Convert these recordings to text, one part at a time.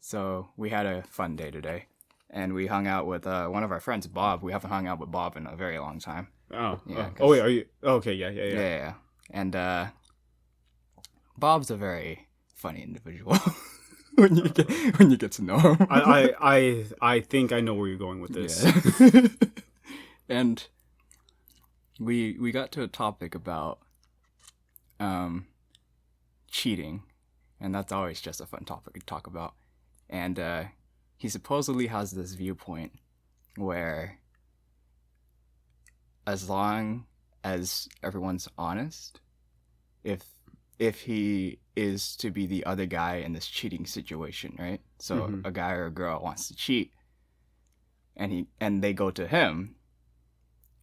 So we had a fun day today, and we hung out with one of our friends, Bob. We haven't hung out with Bob in a very long time. Oh, Yeah, oh wait, are you? Oh, okay, yeah. Yeah. And Bob's a very funny individual when you get to know him. I think I know where you're going with this. Yeah. And we got to a topic about cheating, and that's always just a fun topic to talk about. And he supposedly has this viewpoint where as long as everyone's honest, if he is to be the other guy in this cheating situation, right? So a guy or a girl wants to cheat, and they go to him,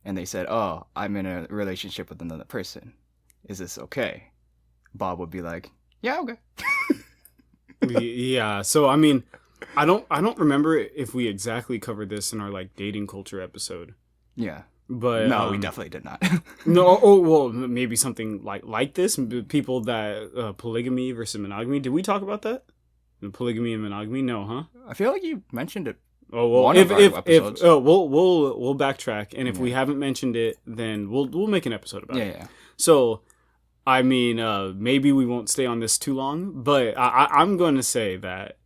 and they said, "Oh, I'm in a relationship with another person. Is this okay?" Bob would be like, "Yeah, okay." Yeah. So I mean, I don't remember if we exactly covered this in our like dating culture episode. Yeah. But no, we definitely did not. No. Oh, well, maybe something like this. People that polygamy versus monogamy. Did we talk about that? Polygamy and monogamy? No, huh? I feel like you mentioned it. Oh well, One of our episodes. We'll backtrack, and if we haven't mentioned it, then we'll make an episode about it. Yeah. So, I mean, maybe we won't stay on this too long, but I'm going to say that.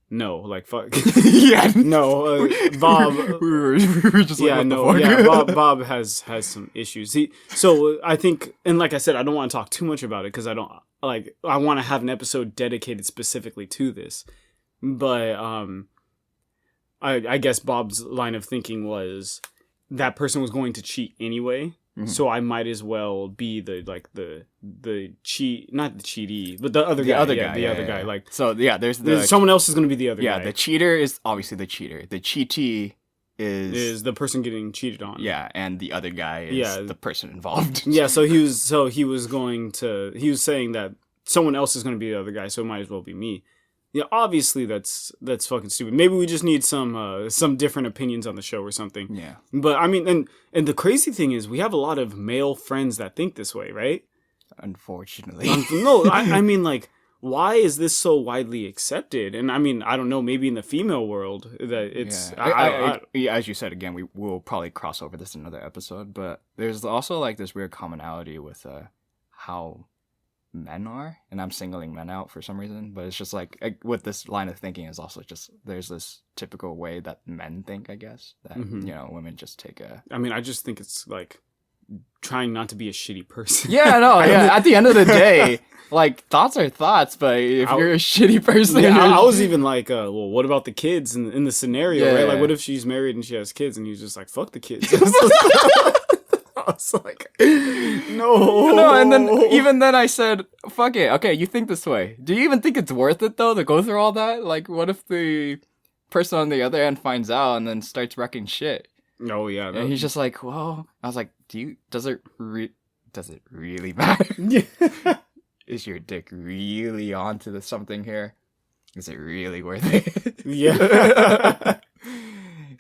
No, like fuck. Yeah. No, Bob. we were just like, yeah, no, yeah. Bob has some issues. So I think, and like I said, I don't want to talk too much about it because I want to have an episode dedicated specifically to this. But I guess Bob's line of thinking was that person was going to cheat anyway. Mm-hmm. So I might as well be the cheat, not the cheatee, but the other guy. Like, so yeah, there's someone else is going to be the other guy. Yeah, the cheater is obviously the cheater. The cheatee is the person getting cheated on. Yeah, and the other guy is the person involved. Yeah, so he was saying that someone else is going to be the other guy, so it might as well be me. Yeah, obviously that's fucking stupid. Maybe we just need some different opinions on the show or something. Yeah. But I mean, and the crazy thing is, we have a lot of male friends that think this way, right? Unfortunately. No, I mean, like, why is this so widely accepted? And I mean, I don't know. Maybe in the female world that it's. Yeah. As you said again, we will probably cross over this in another episode. But there's also like this weird commonality with how men are, and I'm singling men out for some reason, but it's just like with this line of thinking is also just there's this typical way that men think, I guess, that women just take I mean, I just think it's like trying not to be a shitty person. Yeah, no, yeah. At the end of the day, like thoughts are thoughts, but if you're a shitty person, I was even like, well, what about the kids in the scenario, right? Like, what if she's married and she has kids, and he's just like, fuck the kids. I was like, no. And then even then I said, fuck it. Okay, you think this way. Do you even think it's worth it though to go through all that? Like, what if the person on the other end finds out and then starts wrecking shit? Oh yeah. And he's just like, well, I was like, does it really matter? Yeah. Is your dick really onto something here? Is it really worth it? Yeah.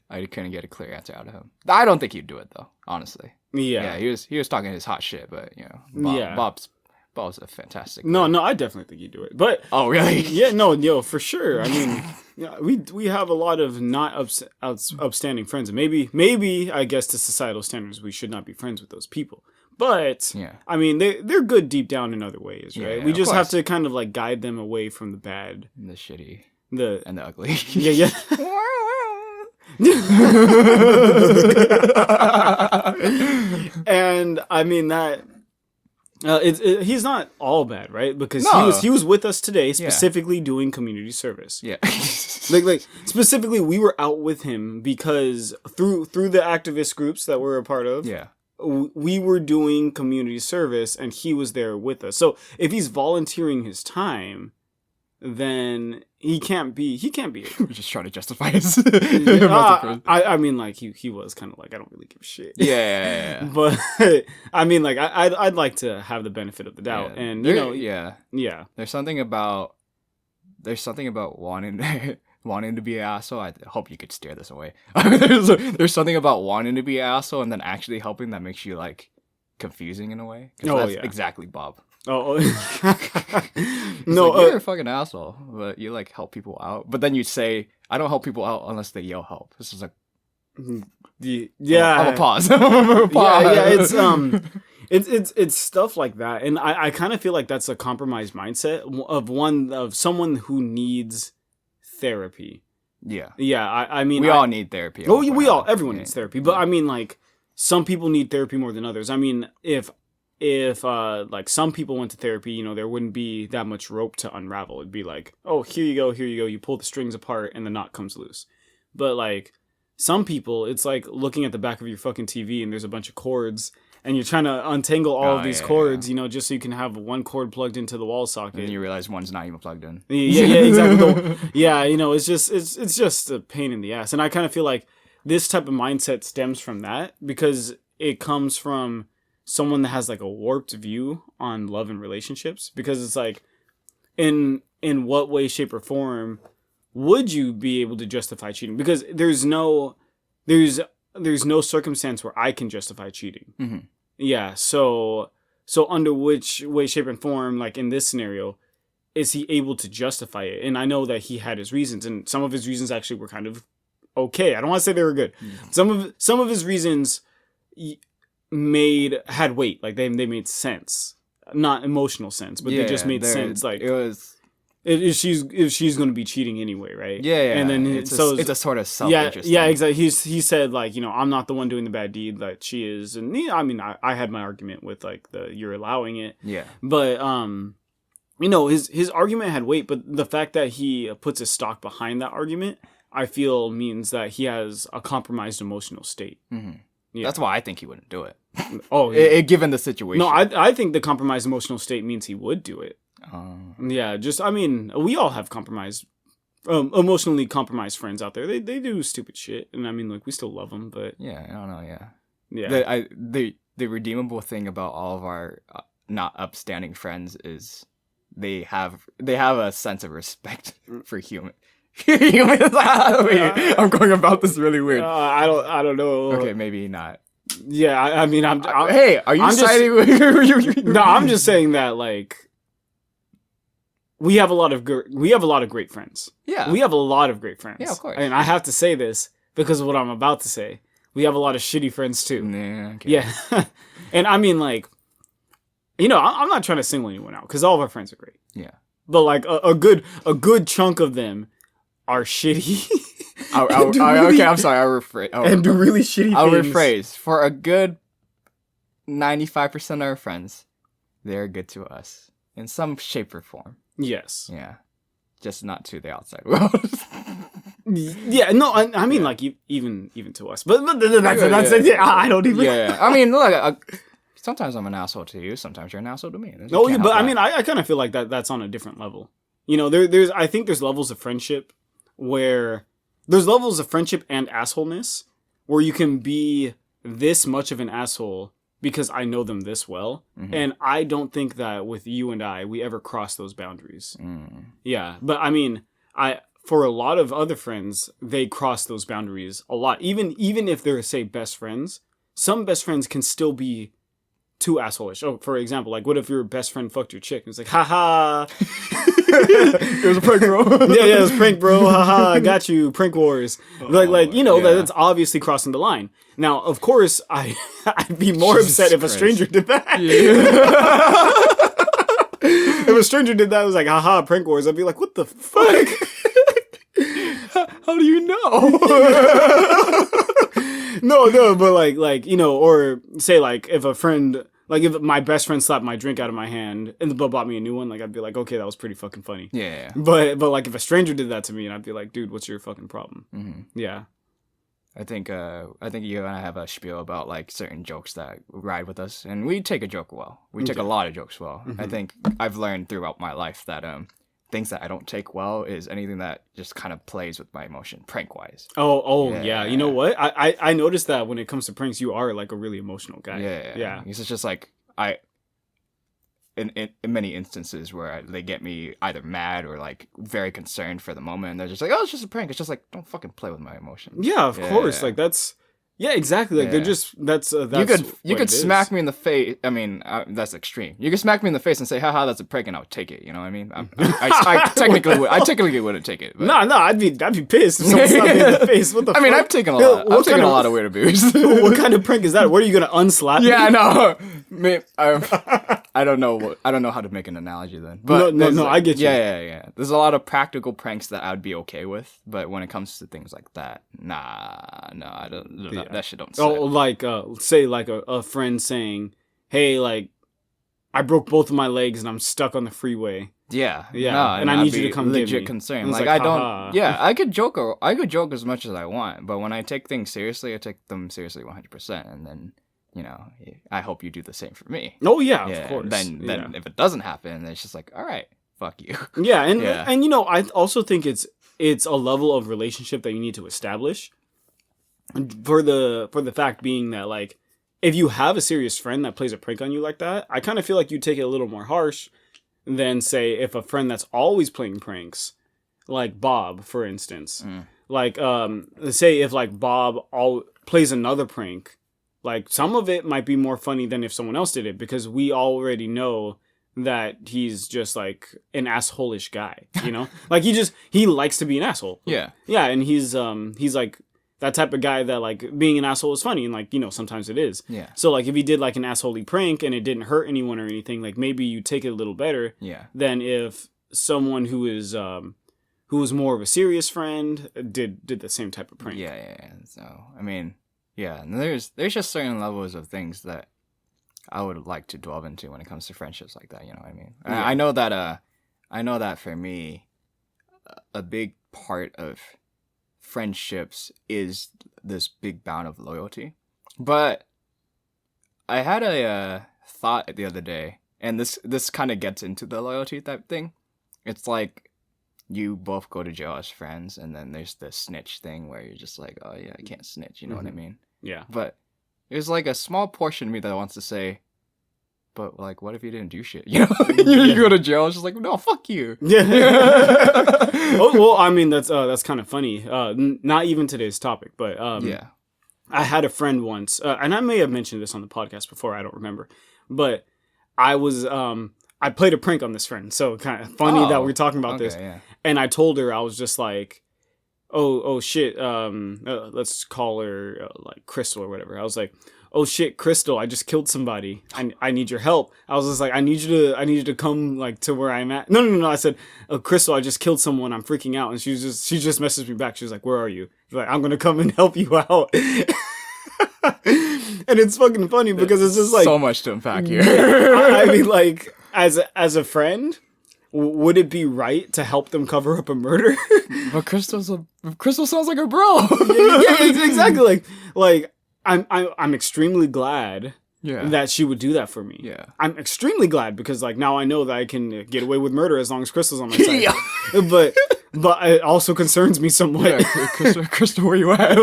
I couldn't get a clear answer out of him. I don't think he'd do it though, honestly. Yeah. He was talking his hot shit, but Bob's a fantastic guy. No, I definitely think he'd do it. But oh really? Yeah, no, for sure. I mean, yeah, we have a lot of not upstanding friends, and maybe I guess to societal standards we should not be friends with those people. But yeah, I mean they're good deep down in other ways, right? Yeah, we just have to kind of like guide them away from the bad, and the shitty, and the ugly. Yeah. And I mean that he's not all bad, right? Because he was with us today, specifically doing community service. Yeah. like specifically, we were out with him because through the activist groups that we're a part of. Yeah. We were doing community service, and he was there with us. So if he's volunteering his time, then he can't be. We're just trying to justify his. I mean, like he was kind of like, I don't really give a shit. Yeah. But I mean, like I'd like to have the benefit of the doubt, and yeah. There's something about wanting to be an asshole. I hope you could steer this away. There's something about wanting to be an asshole and then actually helping that makes you like confusing in a way. That's exactly Bob. Oh, No, like, you're a fucking asshole, but you like help people out. But then you say, I don't help people out unless they yell help. This is like, yeah, I'm a pause. I'm a pause. Yeah. It's stuff like that, and I kind of feel like that's a compromised mindset of someone who needs therapy. Yeah. I mean, we all need therapy. Oh, everyone needs therapy, but I mean, like, some people need therapy more than others. I mean, if like some people went to therapy, you know, there wouldn't be that much rope to unravel. It'd be like, oh, here you go, you pull the strings apart and the knot comes loose. But like some people, it's like looking at the back of your fucking TV and there's a bunch of cords and you're trying to untangle all of these cords, you know, just so you can have one cord plugged into the wall socket. And you realize one's not even plugged in. Yeah, exactly. Yeah, you know, it's just a pain in the ass. And I kind of feel like this type of mindset stems from that because it comes from someone that has like a warped view on love and relationships, because it's like in what way, shape, or form would you be able to justify cheating? Because there's no circumstance where I can justify cheating. Mm-hmm. Yeah, so under which way, shape, and form, like in this scenario, is he able to justify it? And I know that he had his reasons, and some of his reasons actually were kind of okay. I don't want to say they were good. Mm-hmm. Some of his reasons had weight, like they made sense, not emotional sense, but they just made sense. Like it was if she's going to be cheating anyway, right? Yeah. And then it's a sort of self-interest. Yeah, exactly. He said, like, you know, I'm not the one doing the bad deed, like she is. And I mean, I had my argument with like you're allowing it. Yeah. But you know, his argument had weight, but the fact that he puts his stock behind that argument, I feel means that he has a compromised emotional state. Mm-hmm. Yeah. That's why I think he wouldn't do it. Oh, yeah. Given the situation. No, I think the compromised emotional state means he would do it. Yeah, I mean, we all have emotionally compromised friends out there. They do stupid shit, and I mean, like, we still love them, but yeah, I don't know, yeah. The redeemable thing about all of our not upstanding friends is they have a sense of respect for human. I'm going about this really weird. I don't know. Okay, maybe not. Yeah, I mean, I'm hey, are you siding with? No, I'm just saying that, like, we have a lot of great friends. Yeah, we have a lot of great friends. Yeah, of course. And I have to say this because of what I'm about to say. We have a lot of shitty friends too. Nah, okay. Yeah, and I mean, like, you know, I'm not trying to single anyone out because all of our friends are great. Yeah, but like a good chunk of them are shitty. Okay, I'm sorry. I'll rephrase. And do really shitty things. I'll rephrase. For a good 95% of our friends, they're good to us in some shape or form. Yes. Yeah. Just not to the outside world. Yeah, no, I mean, like, even to us. But that's I don't even... Yeah. I mean, look, sometimes I'm an asshole to you. Sometimes you're an asshole to me. No, yeah, but I mean, I kind of feel like that's on a different level. You know, I think there's levels of friendship where... There's levels of friendship and assholeness where you can be this much of an asshole because I know them this well. Mm-hmm. And I don't think that with you and I, we ever cross those boundaries. Mm. Yeah. But I mean, for a lot of other friends, they cross those boundaries a lot. Even if they're, say, best friends, some best friends can still be too asshole-ish. Oh, for example, like, what if your best friend fucked your chick? And it's like, haha. It was a prank, bro. Yeah, it was a prank, bro. Haha, I got you. Prank wars. Like you know, that's obviously crossing the line. Now, of course, I'd be more upset if a stranger did that. Yeah. If a stranger did that, it was like, haha, prank wars. I'd be like, what the fuck? How do you know? No, but like, you know, or say, like, if a friend... Like, if my best friend slapped my drink out of my hand and bought me a new one, like, I'd be like, okay, that was pretty fucking funny. Yeah. But like, if a stranger did that to me, and I'd be like, dude, what's your fucking problem? Mm-hmm. Yeah. I think you and I have a spiel about, like, certain jokes that ride with us, and we take a joke well. We take a lot of jokes well. Mm-hmm. I think I've learned throughout my life that things that I don't take well is anything that just kind of plays with my emotion, prank-wise. Oh, yeah. You know what? I noticed that when it comes to pranks, you are, like, a really emotional guy. Yeah. It's just like, in many instances where they get me either mad or, like, very concerned for the moment, and they're just like, oh, it's just a prank. It's just like, don't fucking play with my emotions. Yeah, of course. Like, that's Yeah, exactly. Like, Yeah. they're just, that's You could smack me in the face. I mean, that's extreme. You could smack me in the face and say, haha, that's a prank, and I would take it. You know what I mean? I technically wouldn't take it. But. No, I'd be pissed if someone slapped me in the face. What the fuck? I mean, I've taken a lot of weird abuse. What kind of prank is that? What are you gonna unslap me? Yeah, no. I don't know. I don't know how to make an analogy then. But no, I get you. Yeah. There's a lot of practical pranks that I'd be okay with, but when it comes to things like that, no, I don't. Yeah. That shit don't. Oh, like say like a friend saying, "Hey, like I broke both of my legs and I'm stuck on the freeway." Yeah. Yeah, No, and I need you to come get me. legit concerned. And it's Like, like, I don't. haha. Yeah, I could joke. I could joke as much as I want, but when I take things seriously, I take them seriously 100%. And then, I hope you do the same for me. Oh yeah, Yeah. of course. Then if it doesn't happen, it's just like, all right, fuck you. Yeah, and Yeah. I also think it's a level of relationship that you need to establish. For the fact being that, like, if you have a serious friend that plays a prank on you like that, I kind of feel like you take it a little more harsh than, say, if a friend that's always playing pranks, like Bob, for instance. Like, say if like Bob plays another prank, like some of it might be more funny than if someone else did it, because we already know that he's just like an asshole-ish guy, you know? Like he likes to be an asshole. Yeah. Yeah, and he's like that type of guy that, like, being an asshole is funny, and, like, sometimes it is. Yeah. So, like, if he did, like, an asshole-y prank and it didn't hurt anyone or anything, like, maybe you take it a little better. Yeah. Than if someone who was more of a serious friend did the same type of prank. Yeah. So, I mean, yeah, and there's just certain levels of things that I would like to delve into when it comes to friendships like that, you know what I mean? Yeah. I know that for me, a big part of friendships is this big bound of loyalty. But I had a thought the other day, and this kind of gets into the loyalty type thing. It's like you both go to jail as friends, and then there's the snitch thing where you're just like, oh yeah, I can't snitch, you know what I mean? Yeah. But there's like a small portion of me that wants to say, but like, what if you didn't do shit? You know, you go to jail. It's just like, no, fuck you. Yeah. Oh, well, I mean, that's kind of funny. Not even today's topic, but Yeah. I had a friend once, and I may have mentioned this on the podcast before. I don't remember, but I was I played a prank on this friend. So kind of funny that we're talking about this. Yeah. And I told her, I was just like, oh shit. Let's call her like Crystal or whatever. I was like, oh shit, Crystal, I just killed somebody. I need your help. I was just like, I need you to come like to where I'm at. No. I said, oh, Crystal, I just killed someone. I'm freaking out. And she just messaged me back. She was like, where are you? She's like, I'm gonna come and help you out. And it's fucking funny because it's just like so much to unpack here. I mean, like, as a friend, would it be right to help them cover up a murder? But Crystal sounds like a bro. Yeah, exactly. Like I'm extremely glad that she would do that for me. Yeah. I'm extremely glad because, like, now I know that I can get away with murder as long as Crystal's on my side. But it also concerns me somewhat. Yeah, Crystal, where you at?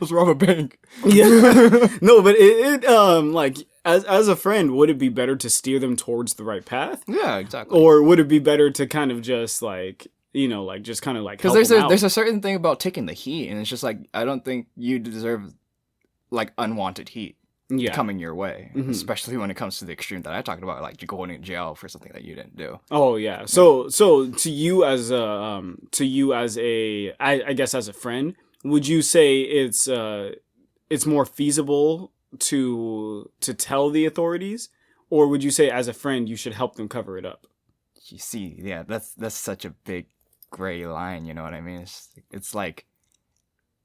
Let's rob a bank. Yeah. No, but it like, as a friend, would it be better to steer them towards the right path? Yeah, exactly. Or would it be better to kind of just like, like just kind of like help because them out? there's a certain thing about taking the heat, and it's just like, I don't think you deserve like unwanted heat coming your way, especially when it comes to the extreme that I talked about, like you going to jail for something that you didn't do. Oh yeah. So to you as I guess as a friend, would you say it's more feasible to tell the authorities, or would you say as a friend you should help them cover it up? You see, yeah, that's such a big gray line, you know what I mean? It's like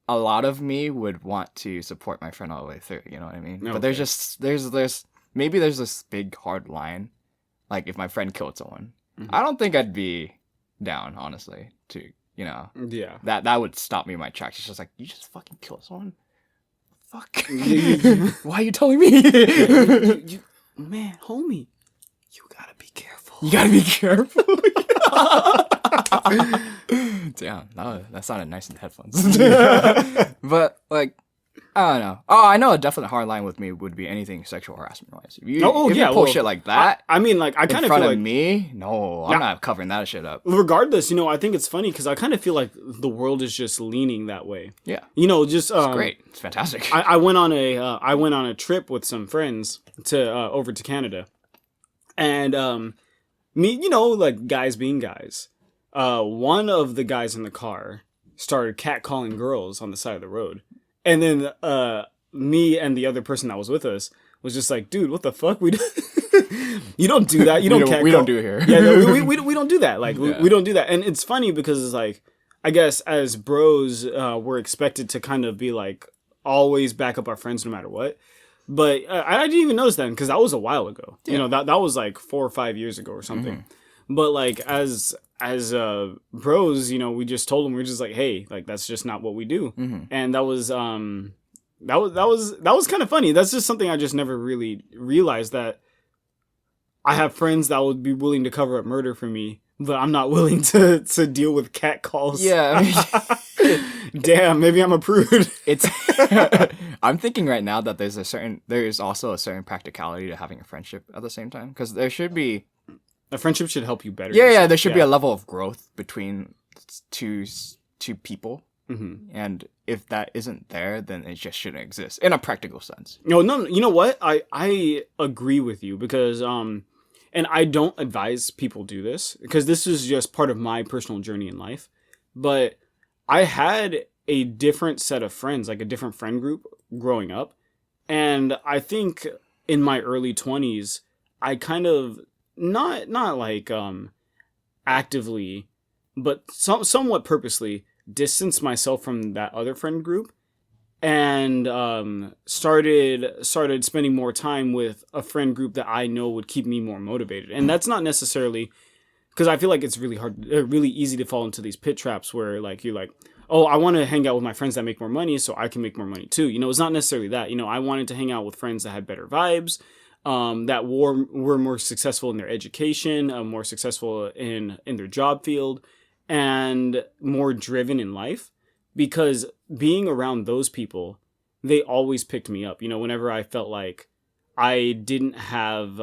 a lot of me would want to support my friend all the way through, you know what I mean? Okay. But there's maybe there's this big hard line, like if my friend killed someone, I don't think I'd be down, honestly, to, yeah, that would stop me in my tracks. It's just like, you just fucking killed someone? Fuck. Why are you telling me? Man, homie, you gotta be careful. You gotta be careful. Damn, that sounded nice in the headphones. But like, I don't know. Oh, I know a definite hard line with me would be anything sexual harassment wise. If you pull shit like that, I mean, like I kind in of front feel of like me, no, I'm not covering that shit up. regardless, I think it's funny because I kind of feel like the world is just leaning that way. Yeah, just it's great. It's fantastic. I went on a trip with some friends to over to Canada, and me, like guys being guys. One of the guys in the car started catcalling girls on the side of the road. And then me and the other person that was with us was just like, dude, what the fuck? You don't do that. You don't catcall. We don't do it here. Yeah, no, we don't do that. Like, we don't do that. And it's funny because it's like, I guess as bros, we're expected to kind of be like, always back up our friends no matter what. But I didn't even notice that because that was a while ago. Yeah. That was like 4 or 5 years ago or something. Mm-hmm. But like as bros, we just told them, we're just like, hey, like that's just not what we do. Mm-hmm. And that was kind of funny. That's just something I just never really realized, that I have friends that would be willing to cover up murder for me, but I'm not willing to deal with cat calls. Yeah. I mean, damn, maybe I'm a prude. It's I'm thinking right now that there's also a certain practicality to having a friendship at the same time, because there should be a friendship should help you better. Yeah, there should be a level of growth between two people. Mm-hmm. And if that isn't there, then it just shouldn't exist in a practical sense. No, you know what? I agree with you because and I don't advise people do this because this is just part of my personal journey in life. But I had a different set of friends, like a different friend group growing up. And I think in my early 20s, I kind of not like actively, but somewhat purposely distanced myself from that other friend group and started spending more time with a friend group that I know would keep me more motivated. And that's not necessarily because I feel like it's really easy to fall into these pit traps where like you're like, oh, I want to hang out with my friends that make more money so I can make more money too. It's not necessarily that. I wanted to hang out with friends that had better vibes, that were more successful in their education, more successful in their job field, and more driven in life. Because being around those people, they always picked me up. Whenever I felt like I didn't have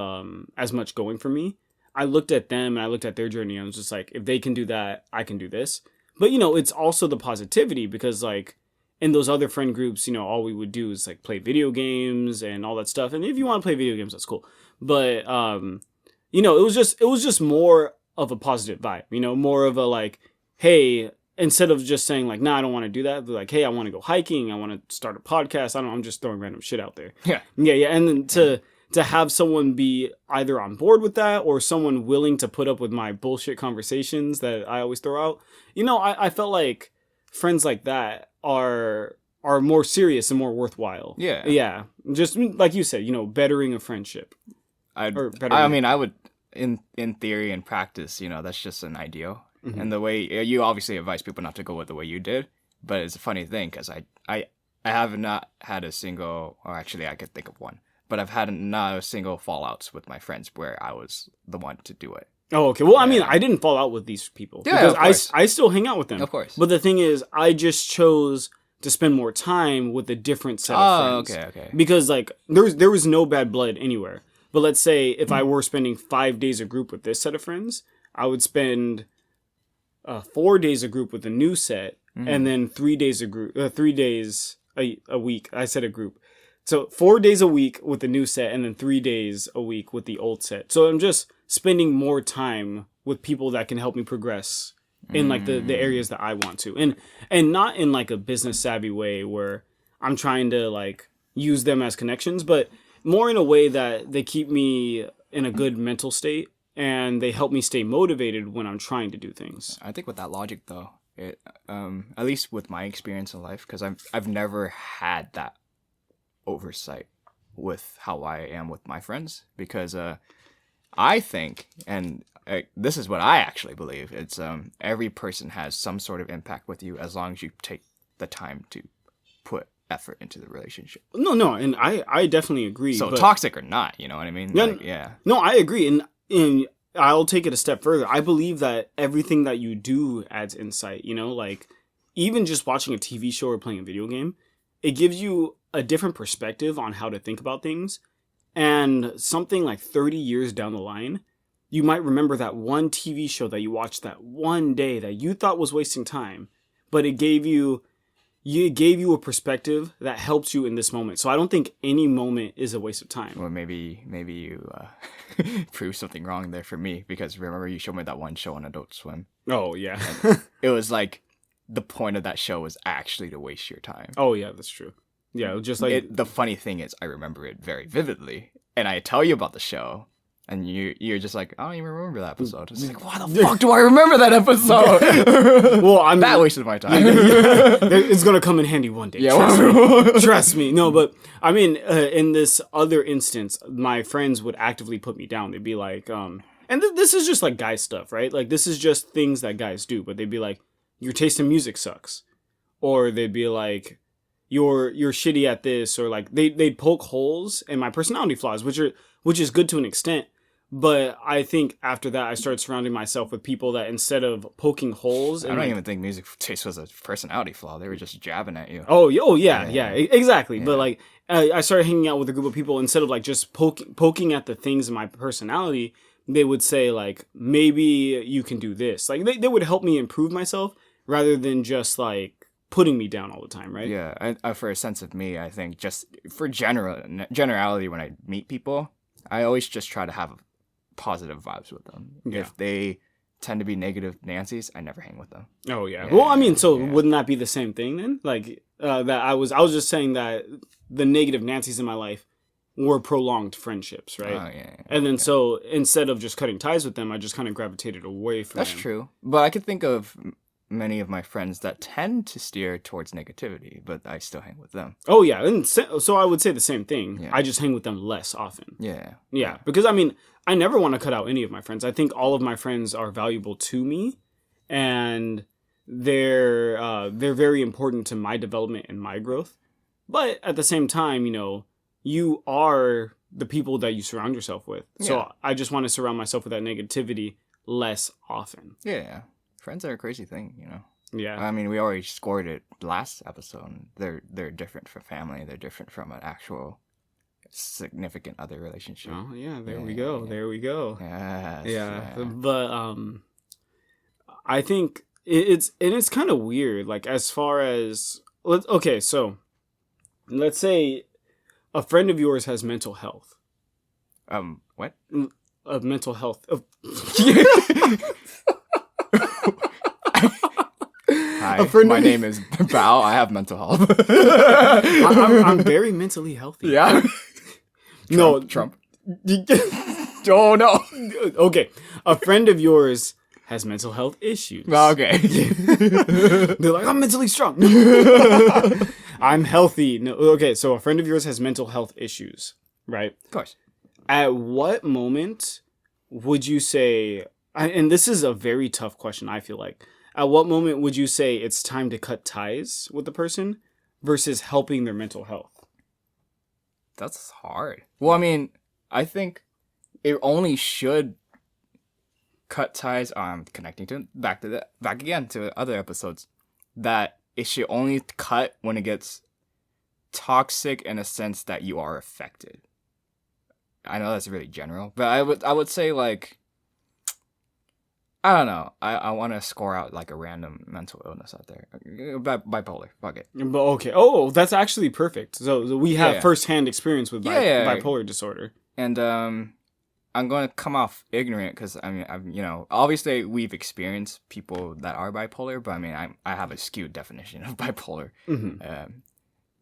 as much going for me, I looked at them and I looked at their journey and I was just like, if they can do that, I can do this. But, it's also the positivity because, like, in those other friend groups, all we would do is, like, play video games and all that stuff. And if you want to play video games, that's cool. But, it was just more of a positive vibe, more of a, like, hey, instead of just saying, like, nah, I don't want to do that. They're like, hey, I want to go hiking. I want to start a podcast. I'm just throwing random shit out there. Yeah. Yeah. And then to have someone be either on board with that or someone willing to put up with my bullshit conversations that I always throw out. I felt like friends like that are more serious and more worthwhile. Yeah. Yeah. Just like you said, bettering a friendship. I would, in theory and practice, that's just an ideal. Mm-hmm. And the way you obviously advise people not to go with the way you did, but it's a funny thing because I have not had a single, or actually I could think of one, but I've had not a single fallouts with my friends where I was the one to do it. Oh, okay. Well, yeah. I mean, I didn't fall out with these people because I still hang out with them. Of course. But the thing is, I just chose to spend more time with a different set of friends. Okay. Because like there was no bad blood anywhere. But let's say if I were spending 5 days a group with this set of friends, I would spend 4 days a group with a new set, and then 3 days a week. I said a group. So 4 days a week with the new set, and then 3 days a week with the old set. So I'm just spending more time with people that can help me progress in like the areas that I want to, and not in like a business savvy way where I'm trying to like use them as connections, but more in a way that they keep me in a good mental state and they help me stay motivated when I'm trying to do things. I think with that logic though, it at least with my experience in life, because I've never had that oversight with how I am with my friends, because I think, and this is what I actually believe, it's every person has some sort of impact with you as long as you take the time to put effort into the relationship. No, and I definitely agree. So toxic or not, you know what I mean? Yeah. No, I agree, and I'll take it a step further. I believe that everything that you do adds insight, like even just watching a TV show or playing a video game, it gives you a different perspective on how to think about things. And something like 30 years down the line, you might remember that one TV show that you watched that one day that you thought was wasting time, but it gave you a perspective that helps you in this moment. So I don't think any moment is a waste of time. Well, maybe you proved something wrong there for me, because remember you showed me that one show on Adult Swim. Oh, yeah. It was like the point of that show was actually to waste your time. Oh, yeah, that's true. Yeah, just like... The funny thing is I remember it very vividly, and I tell you about the show, and you're just like, I don't even remember that episode. It's like, why the fuck do I remember that episode? Well, I mean, that wasted my time. It's gonna come in handy one day. Yeah, trust me. No, but I mean, in this other instance, my friends would actively put me down. They'd be like, and this is just like guy stuff, right? Like this is just things that guys do. But they'd be like, your taste in music sucks, or they'd be like, you're shitty at this, or like they'd poke holes in my personality flaws, which is good to an extent. But I think after that, I started surrounding myself with people that instead of poking holes... I don't even think music taste was a personality flaw. They were just jabbing at you. Oh yeah, exactly. Yeah. But like, I started hanging out with a group of people, instead of like just poking at the things in my personality, they would say like, maybe you can do this. Like they would help me improve myself rather than just like putting me down all the time, right? Yeah, and for a sense of me, I think just for generality, when I meet people, I always just try to have positive vibes with them. Yeah. If they tend to be negative Nancy's, I never hang with them. Oh yeah. Well, I mean, so wouldn't that be the same thing then? Like that I was just saying that the negative Nancy's in my life were prolonged friendships, right? Oh yeah. And then so instead of just cutting ties with them, I just kind of gravitated away from them. That's true. But I could think of many of my friends that tend to steer towards negativity, but I still hang with them. Oh yeah, and so I would say the same thing. Yeah. I just hang with them less often. Yeah. Because I mean, I never want to cut out any of my friends. I think all of my friends are valuable to me, and they're very important to my development and my growth. But at the same time, you know, you are the people that you surround yourself with. Yeah. So I just want to surround myself with that negativity less often. Yeah. Friends are a crazy thing, you know. Yeah. I mean, we already scored it last episode. They're different from family. They're different from an actual significant other relationship. Oh yeah, there we go. Yes, yeah. But I think it's kind of weird. Like as far as so let's say a friend of yours has mental health. What? Of mental health. Hi, my name is Bao. I have mental health. I'm very mentally healthy. Yeah. Trump. Oh no. Okay, a friend of yours has mental health issues. Okay. They're like, I'm mentally strong. I'm healthy. No. Okay, so a friend of yours has mental health issues, right? Of course. At what moment would you say, and this is a very tough question, I feel like, at what moment would you say it's time to cut ties with the person versus helping their mental health? That's hard. Well, I mean, I think it only should cut ties. Connecting to back again to other episodes. That it should only cut when it gets toxic in a sense that you are affected. I know that's really general, but I would say like, I don't know. I want to score out like a random mental illness out there. Bipolar. Fuck it. But okay. Oh, that's actually perfect. So we have firsthand experience with bipolar disorder. And I'm going to come off ignorant because I mean, obviously we've experienced people that are bipolar, but I mean, I have a skewed definition of bipolar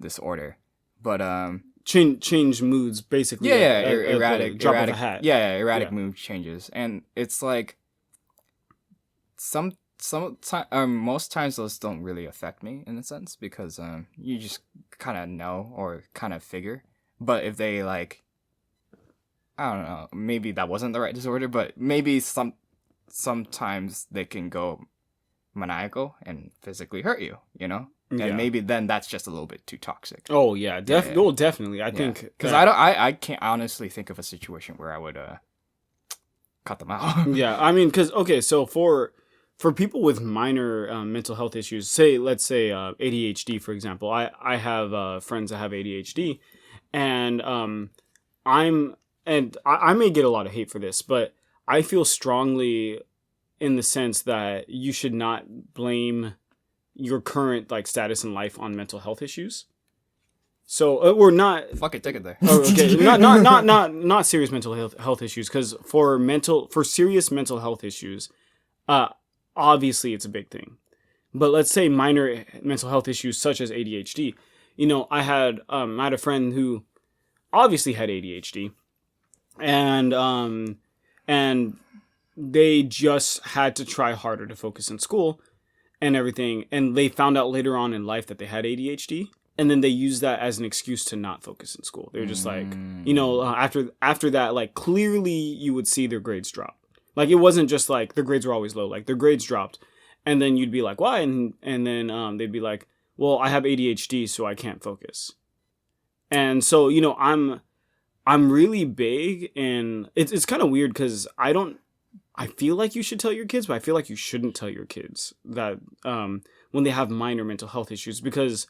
disorder. But change moods basically. Erratic. Drop of a hat. Erratic mood changes, and it's like. Most times those don't really affect me in a sense because you just kind of know or kind of figure. But if they like, I don't know, maybe that wasn't the right disorder, but maybe sometimes they can go maniacal and physically hurt you, you know? And maybe then that's just a little bit too toxic. Oh yeah, definitely. I think because I can't honestly think of a situation where I would cut them out. Yeah, I mean, because so for people with minor mental health issues, let's say ADHD, for example. I have friends that have ADHD, and I may get a lot of hate for this, but I feel strongly in the sense that you should not blame your current like status in life on mental health issues. So we're not. Fuck it, take it there. Oh, okay, not serious mental health issues, because for serious mental health issues, obviously it's a big thing. But let's say minor mental health issues such as ADHD. I had a friend who obviously had ADHD, and they just had to try harder to focus in school and everything, and they found out later on in life that they had ADHD. And then they use that as an excuse to not focus in school. They're just like, after that, like clearly you would see their grades drop. Like it wasn't just like their grades were always low. Like their grades dropped, and then you'd be like, why? And then they'd be like, well, I have ADHD, so I can't focus. And so I'm really big, and it's kind of weird because I feel like you should tell your kids, but I feel like you shouldn't tell your kids that when they have minor mental health issues, because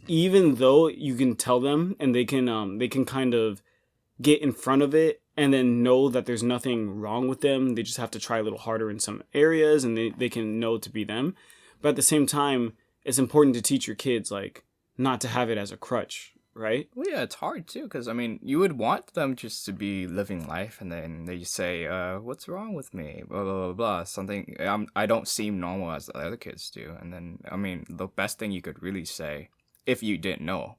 even though you can tell them and they can kind of get in front of it and then know that there's nothing wrong with them, they just have to try a little harder in some areas, and they can know to be them. But at the same time, it's important to teach your kids like not to have it as a crutch, right? Well, yeah, it's hard too, because I mean, you would want them just to be living life, and then they say, "What's wrong with me?" Blah blah blah blah. Something I don't seem normal as the other kids do, and then I mean, the best thing you could really say, if you didn't know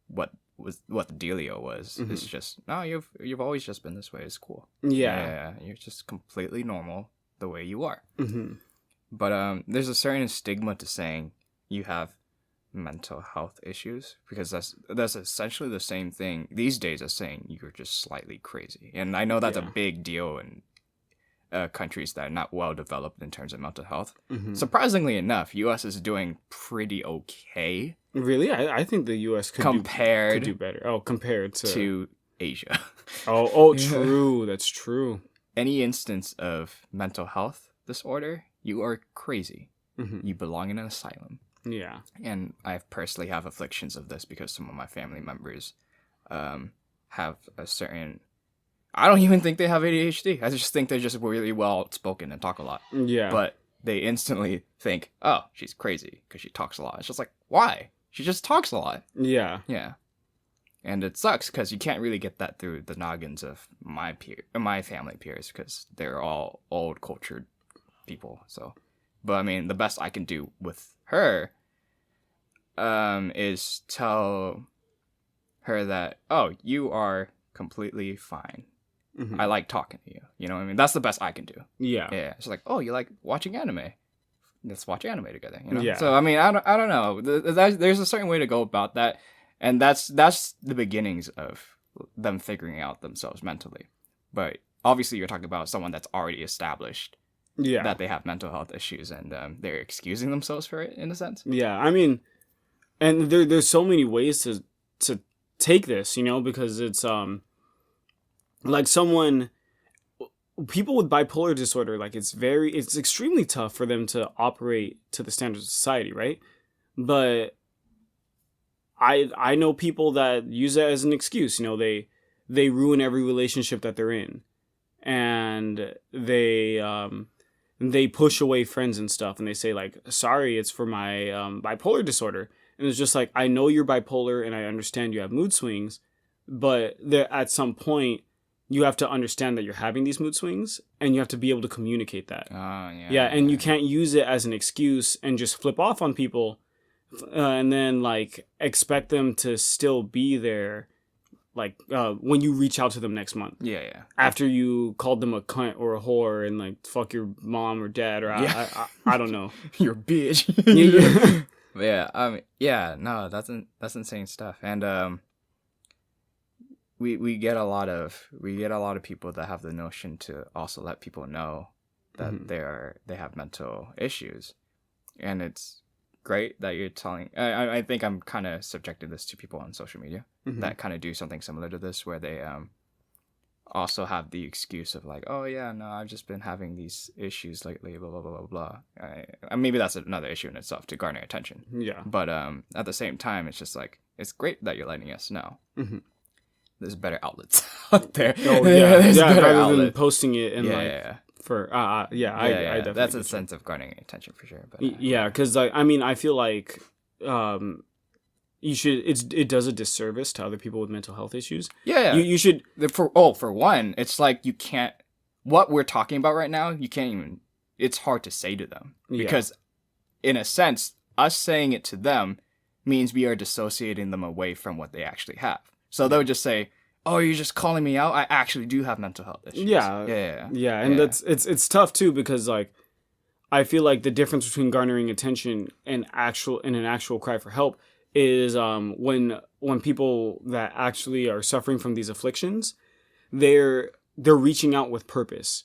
what the dealio was, is just, no, you've always just been this way. It's cool. Yeah, you're just completely normal the way you are. Mm-hmm. But there's a certain stigma to saying you have mental health issues, because that's essentially the same thing these days as saying you're just slightly crazy. And I know that's a big deal in countries that are not well developed in terms of mental health. Mm-hmm. Surprisingly enough, U.S. is doing pretty okay. Really, I think the U.S. could do better. Oh, compared to Asia. Oh, true. That's true. Any instance of mental health disorder, you are crazy. Mm-hmm. You belong in an asylum. Yeah. And I personally have afflictions of this because some of my family members have a certain... I don't even think they have ADHD. I just think they're just really well spoken and talk a lot. Yeah. But they instantly think, oh, she's crazy because she talks a lot. It's just like, why? She just talks a lot. Yeah. Yeah. And it sucks because you can't really get that through the noggins of my family peers, because they're all old cultured people. So, but I mean, the best I can do with her is tell her that, oh, you are completely fine. Mm-hmm. I like talking to you. You know what I mean? That's the best I can do. Yeah. Yeah. It's like, oh, you like watching anime? Let's watch anime together. You know? Yeah. So I mean, I don't know. There's a certain way to go about that, and that's the beginnings of them figuring out themselves mentally. But obviously, you're talking about someone that's already established. Yeah. That they have mental health issues, and they're excusing themselves for it in a sense. Yeah. I mean, and there's so many ways to take this, because it's like people with bipolar disorder, like it's extremely tough for them to operate to the standards of society, right? But I know people that use it as an excuse. They ruin every relationship that they're in, and they push away friends and stuff, and they say like, sorry, it's for my bipolar disorder. And it's just like, I know you're bipolar and I understand you have mood swings, but at some point you have to understand that you're having these mood swings, and you have to be able to communicate that. And you can't use it as an excuse and just flip off on people and then like expect them to still be there like when you reach out to them next month. Yeah. After you called them a cunt or a whore and like fuck your mom or dad or I don't know. You're a bitch. Yeah. No, that's insane stuff. And we get a lot of people that have the notion to also let people know that Mm-hmm. they have mental issues, and it's great that you're telling. I think I'm kind of subjecting this to people on social media Mm-hmm. that kind of do something similar to this, where they also have the excuse of like, oh yeah, no, I've just been having these issues lately, blah blah blah blah blah. Maybe that's another issue in itself to garner attention. Yeah. But at the same time, it's just like it's great that you're letting us know. Mm-hmm. There's better outlets out there. Oh yeah, There's yeah. better Rather outlets. than posting it and for I definitely that's a get you. sense of garnering attention for sure. But Yeah, because I mean, I feel like you should. It does a disservice to other people with mental health issues. Yeah. You should. For one, it's like you can't. What we're talking about right now, you can't even. It's hard to say to them because, in a sense, us saying it to them means we are dissociating them away from what they actually have. So they'll just say, "Oh, you're just calling me out. I actually do have mental health issues." Yeah, and that's it's tough too because like I feel like the difference between garnering attention and an actual cry for help is when people that actually are suffering from these afflictions, they're reaching out with purpose.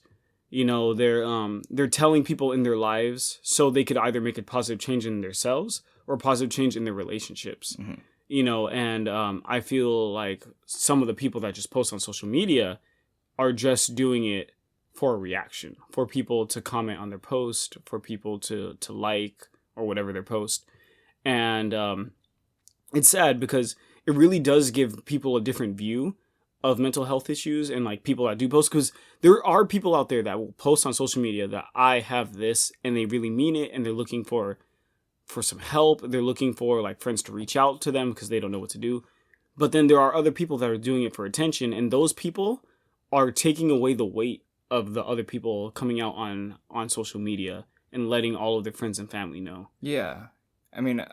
You know, they're telling people in their lives so they could either make a positive change in themselves or a positive change in their relationships. Mm-hmm. You know, and I feel like some of the people that just post on social media are just doing it for a reaction, for people to comment on their post, for people to like or whatever their post. And it's sad because it really does give people a different view of mental health issues and like people that do post, because there are people out there that will post on social media that I have this and they really mean it and they're looking for some help. They're looking for like friends to reach out to them because they don't know what to do. But then there are other people that are doing it for attention, and those people are taking away the weight of the other people coming out on social media and letting all of their friends and family know. Yeah. I mean,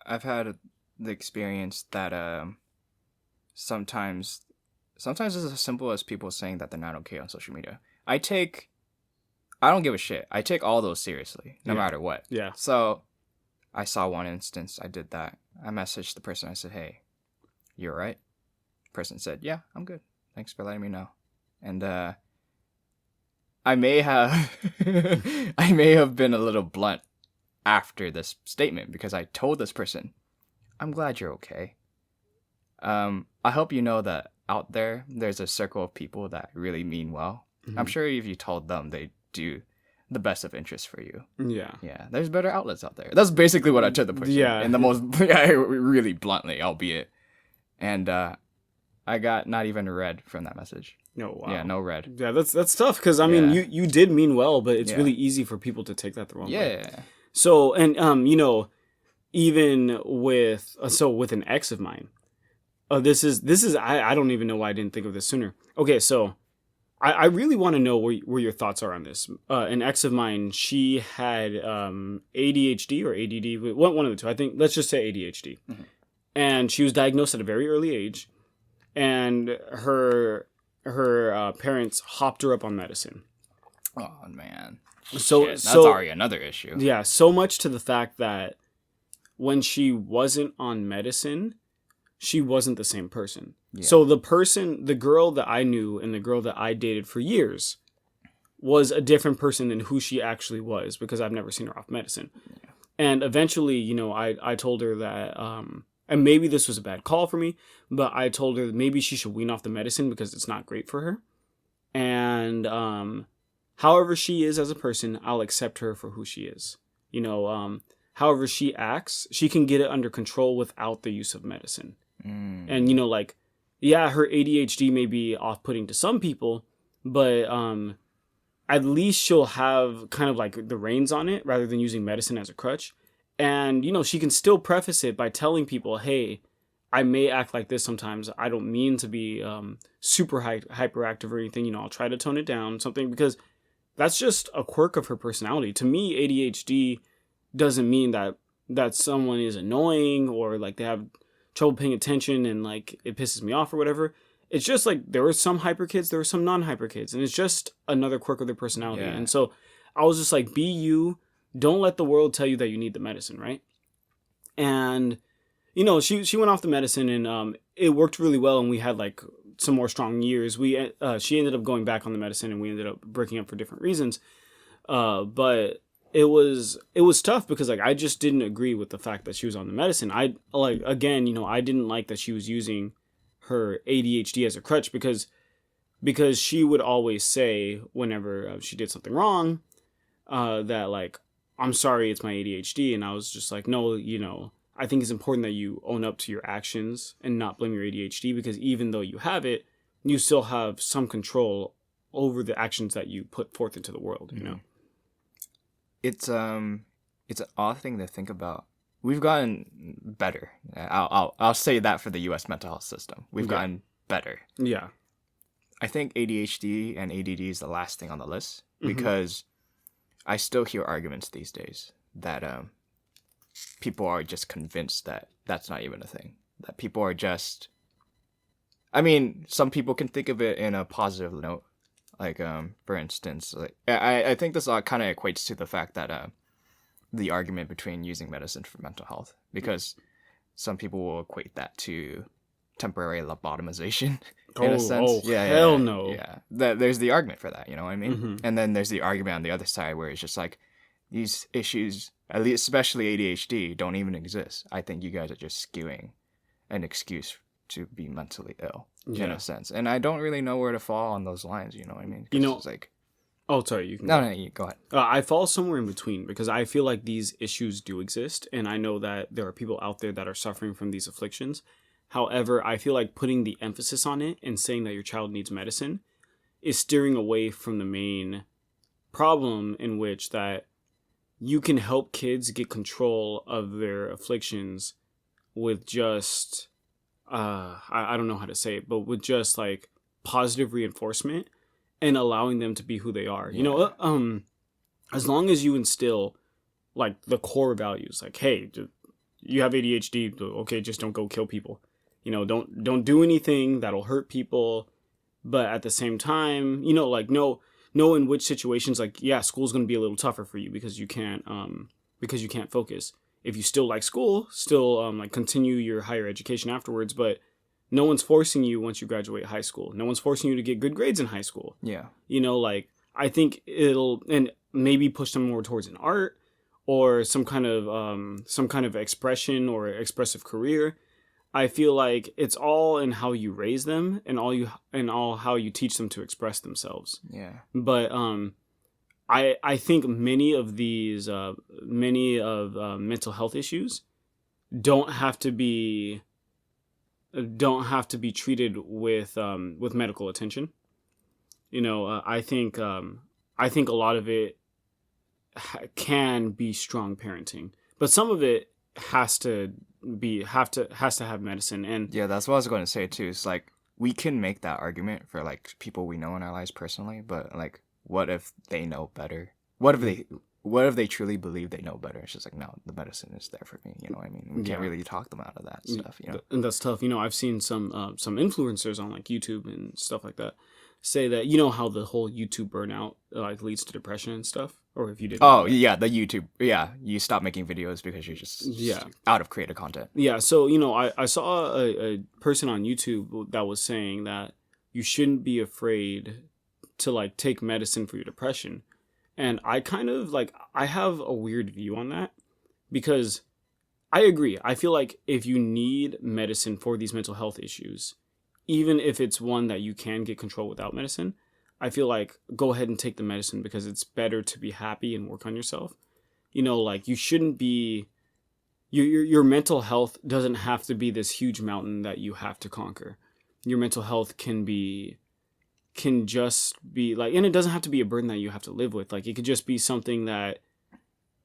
I've had the experience that sometimes it's as simple as people saying that they're not okay on social media. I don't give a shit. I take all those seriously, no matter what. Yeah. So I saw one instance I did that. I messaged the person. I said, "Hey, you all right?" The person said, "Yeah, I'm good. Thanks for letting me know." And I may have been a little blunt after this statement because I told this person, "I'm glad you're okay. I hope you know that out there's a circle of people that really mean well. Mm-hmm. I'm sure if you told them, they do the best of interest for you." Yeah, there's better outlets out there. That's basically what I told the person. Yeah. In the most really bluntly, albeit. And I got not even a read from that message. No, wow. Yeah, no read. Yeah, that's tough because I mean you did mean well, but it's really easy for people to take that the wrong way. Yeah. So and you know, even with an ex of mine, this is I don't even know why I didn't think of this sooner. Okay, so I really want to know where your thoughts are on this. An ex of mine, she had ADHD or ADD, one of the two. I think let's just say ADHD, mm-hmm. And she was diagnosed at a very early age, and her parents hopped her up on medicine. Oh man, that's already another issue. Yeah, so much to the fact that when she wasn't on medicine, she wasn't the same person. Yeah. So the girl that I knew and the girl that I dated for years was a different person than who she actually was because I've never seen her off medicine. Yeah. And eventually, you know, I told her that, and maybe this was a bad call for me, but I told her that maybe she should wean off the medicine because it's not great for her. And however she is as a person, I'll accept her for who she is. You know, however she acts, she can get it under control without the use of medicine. Mm. And, you know, like, yeah, her ADHD may be off-putting to some people, but at least she'll have kind of like the reins on it rather than using medicine as a crutch. And, you know, she can still preface it by telling people, hey, I may act like this sometimes. I don't mean to be super hyperactive or anything. You know, I'll try to tone it down, something, because that's just a quirk of her personality. To me, ADHD doesn't mean that someone is annoying or like they have trouble paying attention and like it pisses me off or whatever. It's just like there were some hyper kids, there were some non-hyper kids, and it's just another quirk of their personality. Yeah. And so I was just like, be you. Don't let the world tell you that you need the medicine, right? And you know, she went off the medicine and it worked really well, and we had like some more strong years. She ended up going back on the medicine, and we ended up breaking up for different reasons. But it was tough because like I just didn't agree with the fact that she was on the medicine. I didn't like that she was using her ADHD as a crutch because because she would always say whenever she did something wrong, that like, I'm sorry, it's my ADHD. And I was just like, no, I think it's important that you own up to your actions and not blame your ADHD, because even though you have it, you still have some control over the actions that you put forth into the world, It's an odd thing to think about. We've gotten better. I'll say that for the U.S. mental health system. We've gotten better. Yeah. I think ADHD and ADD is the last thing on the list, because I still hear arguments these days that people are just convinced that that's not even a thing. That people are just... I mean, some people can think of it in a positive note. Like, for instance, like I think this kind of equates to the fact that the argument between using medicine for mental health, because some people will equate that to temporary lobotomization in a sense. Hell no. Yeah, there's the argument for that, you know what I mean? And then there's the argument on the other side where it's just like, these issues, at least especially ADHD, don't even exist. I think you guys are just skewing an excuse to be mentally ill in a sense. And I don't really know where to fall on those lines, you know what I mean? It's like... Oh, sorry, you can No, you go ahead. I fall somewhere in between, because I feel like these issues do exist, and I know that there are people out there that are suffering from these afflictions. However, I feel like putting the emphasis on it and saying that your child needs medicine is steering away from the main problem, in which that you can help kids get control of their afflictions with just, I don't know how to say it, but with just like positive reinforcement and allowing them to be who they are. Yeah. As long as you instill like the core values, like, hey, you have ADHD, okay, just don't go kill people. Don't do anything that'll hurt people. But at the same time, like, know in which situations, like, yeah, school's going to be a little tougher for you because you can't focus. If you still like school, still like continue your higher education afterwards, but no one's forcing you once you graduate high school. No one's forcing you to get good grades in high school. Yeah. Like, I think it'll, and maybe push them more towards an art or some kind of expression or expressive career. I feel like it's all in how you raise them and all how you teach them to express themselves. Yeah. But I think many of mental health issues don't have to be treated with medical attention. I think a lot of it can be strong parenting, but some of it has to have medicine. And yeah, that's what I was going to say too. It's like, we can make that argument for like people we know in our lives personally, but like, what if they know better? What if they truly believe they know better? It's just like, no, the medicine is there for me. You know what I mean? We can't really talk them out of that stuff. And that's tough. I've seen some influencers on like YouTube and stuff like that say that, how the whole YouTube burnout like leads to depression and stuff. Or if you didn't. Oh yeah, the YouTube. Yeah, you stop making videos because you're just out of creative content. Yeah. So I saw a person on YouTube that was saying that you shouldn't be afraid to like take medicine for your depression. And I kind of like, I have a weird view on that, because I agree. I feel like if you need medicine for these mental health issues, even if it's one that you can get control without medicine, I feel like go ahead and take the medicine, because it's better to be happy and work on yourself. Like, you shouldn't be, your mental health doesn't have to be this huge mountain that you have to conquer. Your mental health can just be like, and it doesn't have to be a burden that you have to live with. Like, it could just be something that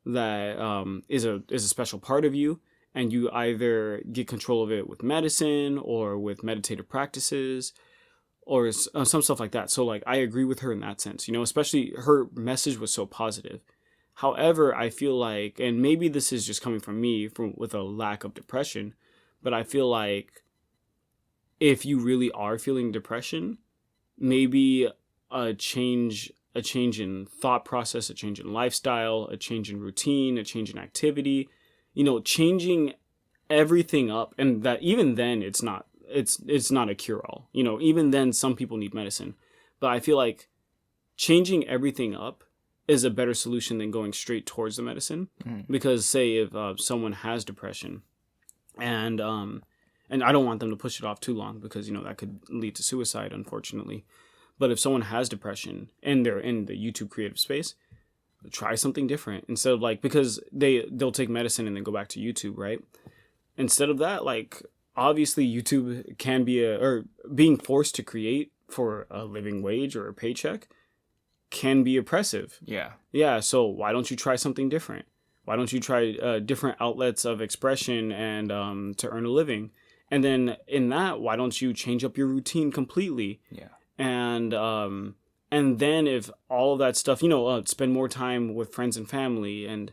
is a special part of you, and you either get control of it with medicine or with meditative practices or some stuff like that. So like, I agree with her in that sense, especially her message was so positive. However, I feel like, and maybe this is just coming from me with a lack of depression, but I feel like if you really are feeling depression, maybe a change in thought process, a change in lifestyle, a change in routine, a change in activity, changing everything up. And that even then it's not a cure-all. Even then some people need medicine. But I feel like changing everything up is a better solution than going straight towards the medicine. Because say if someone has depression and I don't want them to push it off too long, because that could lead to suicide, unfortunately. But if someone has depression and they're in the YouTube creative space, try something different instead of like, because they'll take medicine and then go back to YouTube, right? Instead of that, like, obviously YouTube can be or being forced to create for a living wage or a paycheck can be oppressive. Yeah. So why don't you try something different? Why don't you try different outlets of expression and to earn a living? And then in that, why don't you change up your routine completely? Yeah. And then if all of that stuff, spend more time with friends and family and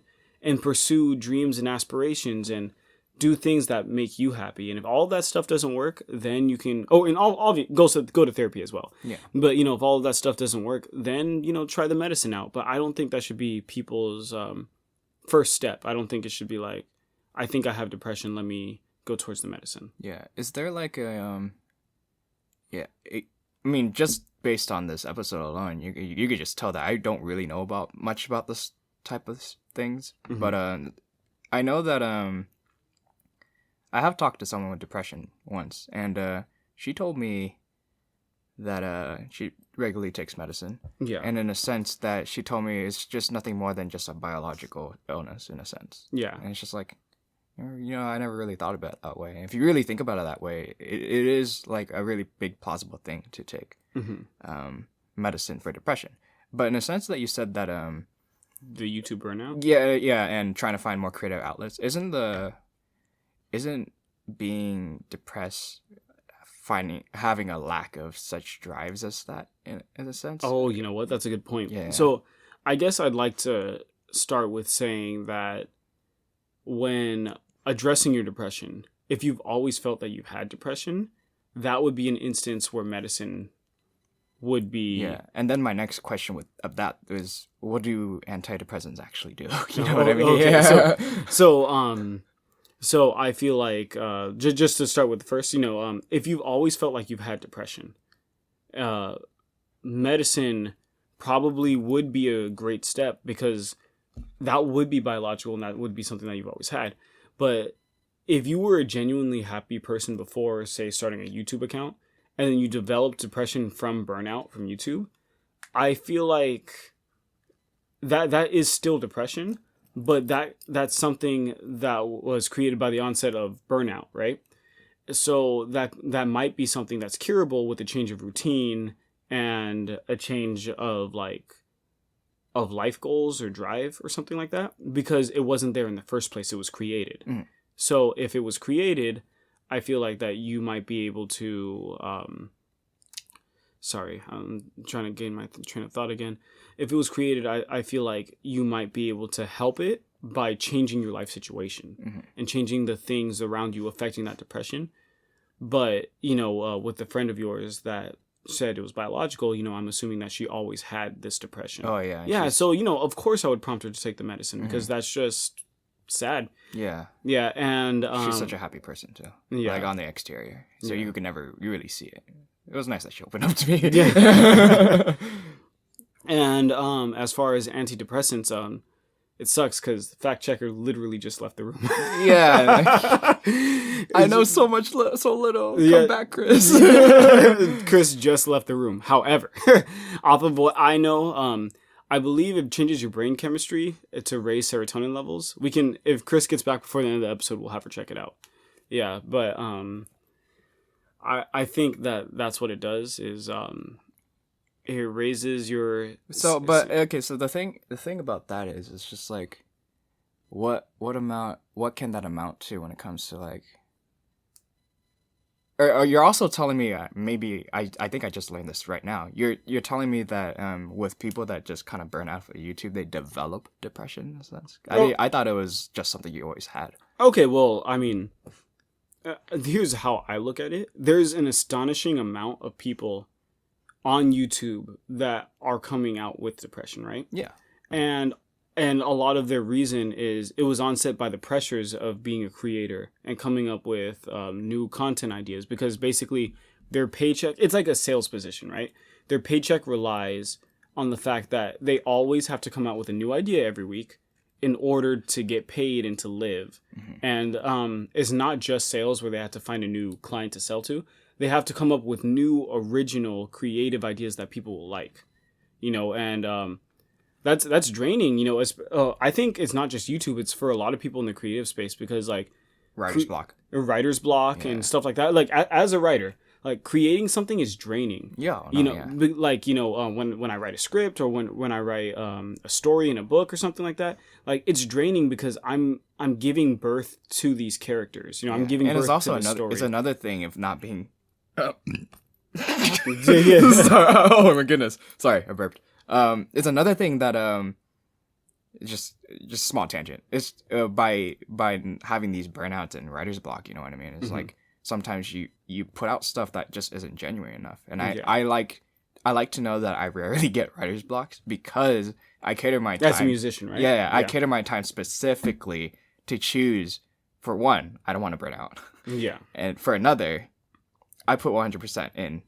pursue dreams and aspirations and do things that make you happy. And if all that stuff doesn't work, then you can, and all of you go to therapy as well. Yeah. But, if all of that stuff doesn't work, then, try the medicine out. But I don't think that should be people's first step. I don't think it should be like, I think I have depression, let me go towards the medicine. Yeah. Is there like a, I mean, just based on this episode alone, you could just tell that I don't really know much about this type of things. Mm-hmm. But I know that I have talked to someone with depression once, and she told me that she regularly takes medicine. Yeah. And in a sense that she told me it's just nothing more than just a biological illness in a sense. Yeah. And it's just like, I never really thought about it that way. And if you really think about it that way, it is like a really big plausible thing to take medicine for depression. But in a sense that you said that the YouTube burnout? Yeah, and trying to find more creative outlets. Isn't being depressed having a lack of such drives as that in a sense? Oh, you know what? That's a good point. Yeah. So I guess I'd like to start with saying that when addressing your depression, if you've always felt that you've had depression, that would be an instance where medicine would be. Yeah. And then my next question of that is, what do antidepressants actually do? You know what I mean? Okay. Yeah. So I feel like, just to start with the first, if you've always felt like you've had depression, medicine probably would be a great step because that would be biological and that would be something that you've always had. But if you were a genuinely happy person before, say, starting a YouTube account, and then you developed depression from burnout from YouTube, I feel like that is still depression. But that's something that was created by the onset of burnout, right? So that might be something that's curable with a change of routine and a change of life goals or drive or something like that, because it wasn't there in the first place. It was created. Mm. So if it was created, I feel like that you might be able to. Sorry, I'm trying to gain my train of thought again. If it was created, I feel like you might be able to help it by changing your life situation and changing the things around you affecting that depression. But, with the friend of yours that said it was biological, I'm assuming that she always had this depression. Oh, yeah. Yeah, so, of course I would prompt her to take the medicine because that's just sad. Yeah. Yeah, and... she's such a happy person, too. Yeah. Like, on the exterior. So you could never really see it. It was nice that she opened up to me. Yeah. And as far as antidepressants, it sucks because the fact checker literally just left the room. Yeah. I know so little. Come back, Chris. Chris just left the room. However, off of what I know, I believe it changes your brain chemistry to raise serotonin levels. We can, if Chris gets back before the end of the episode, we'll have her check it out. Yeah, but I think that's what it does is it raises your so the thing about that is it's just like what can that amount to when it comes to like or you're also telling me maybe I think I just learned this right now. You're telling me that with people that just kind of burn out of YouTube, they develop depression in a sense. I thought it was just something you always had. Okay, well, I mean, here's how I look at it. There's an astonishing amount of people on YouTube that are coming out with depression, right? Yeah. And a lot of their reason is it was onset by the pressures of being a creator and coming up with new content ideas, because basically their paycheck, it's like a sales position, right? Their paycheck relies on the fact that they always have to come out with a new idea every week in order to get paid and to live. Mm-hmm. And it's not just sales where they have to find a new client to sell to. they have to come up with new, original, creative ideas that people will like, and that's draining, I think it's not just YouTube, it's for a lot of people in the creative space, because like writer's block and stuff like that. Like as a writer, like creating something is draining. When I write a script, or when I write a story in a book or something like that, like it's draining because I'm giving birth to these characters. I'm giving birth to the story. It's another thing of not being. Yeah. Oh my goodness! Sorry, I burped. It's another thing that just small tangent. It's by having these burnouts and writer's block. You know what I mean? It's like sometimes you put out stuff that just isn't genuine enough, and I like to know that I rarely get writer's blocks because I cater my time. As a musician, right? Yeah, I cater my time specifically to choose. For one, I don't want to burn out. Yeah. And for another, I put 100% in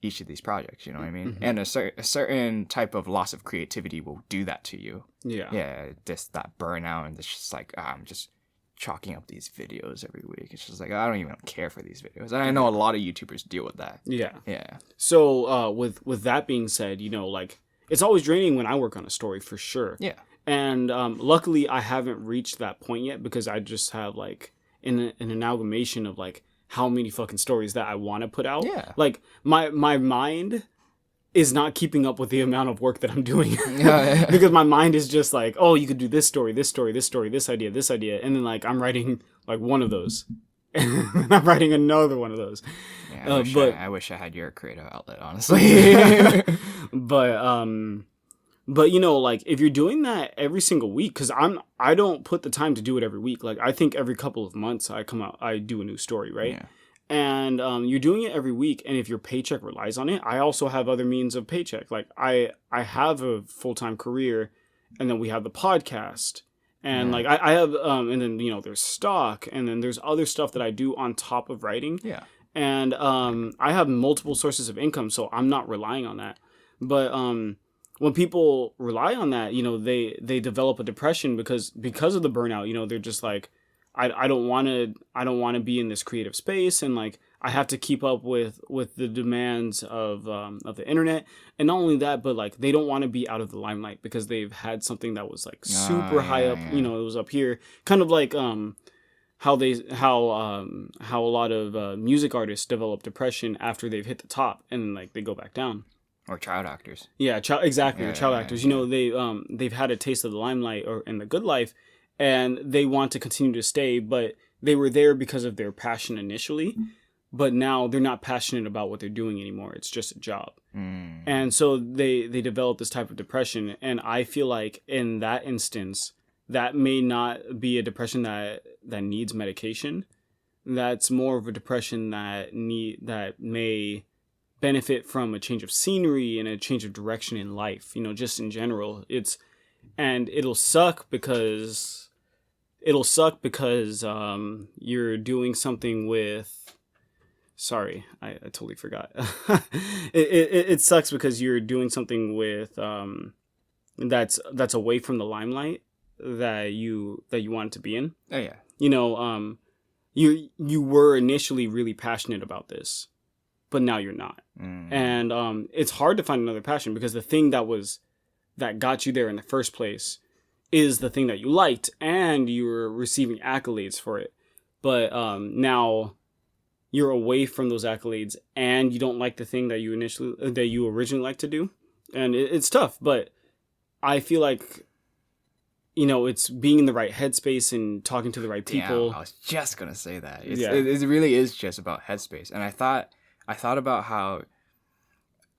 each of these projects, you know what I mean? And a certain type of loss of creativity will do that to you. Yeah. Yeah, just that burnout, and it's just like, I'm just chalking up these videos every week. It's just like, I don't even care for these videos. And I know a lot of YouTubers deal with that. Yeah. Yeah. So with that being said, like it's always draining when I work on a story, for sure. Yeah. And luckily I haven't reached that point yet, because I just have like an amalgamation of like how many fucking stories that I want to put out. Yeah. Like my mind is not keeping up with the amount of work that I'm doing. Because my mind is just like, oh, you could do this story, this story, this story, this idea. And then like I'm writing like one of those. And I'm writing another one of those. Yeah, I wish I had your creative outlet, honestly. But like if you're doing that every single week, because I don't put the time to do it every week. Like I think every couple of months I do a new story, right? Yeah. And you're doing it every week, and if your paycheck relies on it, I also have other means of paycheck. Like I have a full-time career, and then we have the podcast, and like I have and then there's stock, and then there's other stuff that I do on top of writing. Yeah. And I have multiple sources of income, so I'm not relying on that. But when people rely on that, they develop a depression because of the burnout. They're just like, I don't want to be in this creative space, and like I have to keep up with the demands of the internet. And not only that, but like they don't want to be out of the limelight because they've had something that was like super high up. It was up here, kind of like how a lot of music artists develop depression after they've hit the top, and like they go back down. Or child actors. Yeah, exactly. Yeah, child actors. They've had a taste of the limelight or in the good life, and they want to continue to stay, but they were there because of their passion initially, but now they're not passionate about what they're doing anymore. It's just a job. And so they develop this type of depression, and I feel like in that instance, that may not be a depression that needs medication. That's more of a depression that may benefit from a change of scenery and a change of direction in life, just in general. It'll suck because you're doing something with, sorry, I totally forgot. It sucks because you're doing something with that's away from the limelight that you want to be in. Oh yeah. You were initially really passionate about this, but now you're not. And it's hard to find another passion because the thing that got you there in the first place is the thing that you liked, and you were receiving accolades for it. But now you're away from those accolades, and you don't like the thing that you originally liked to do, and it's tough. But I feel like it's being in the right headspace and talking to the right people. Damn, I was just gonna say that. It really is just about headspace, and I thought about how,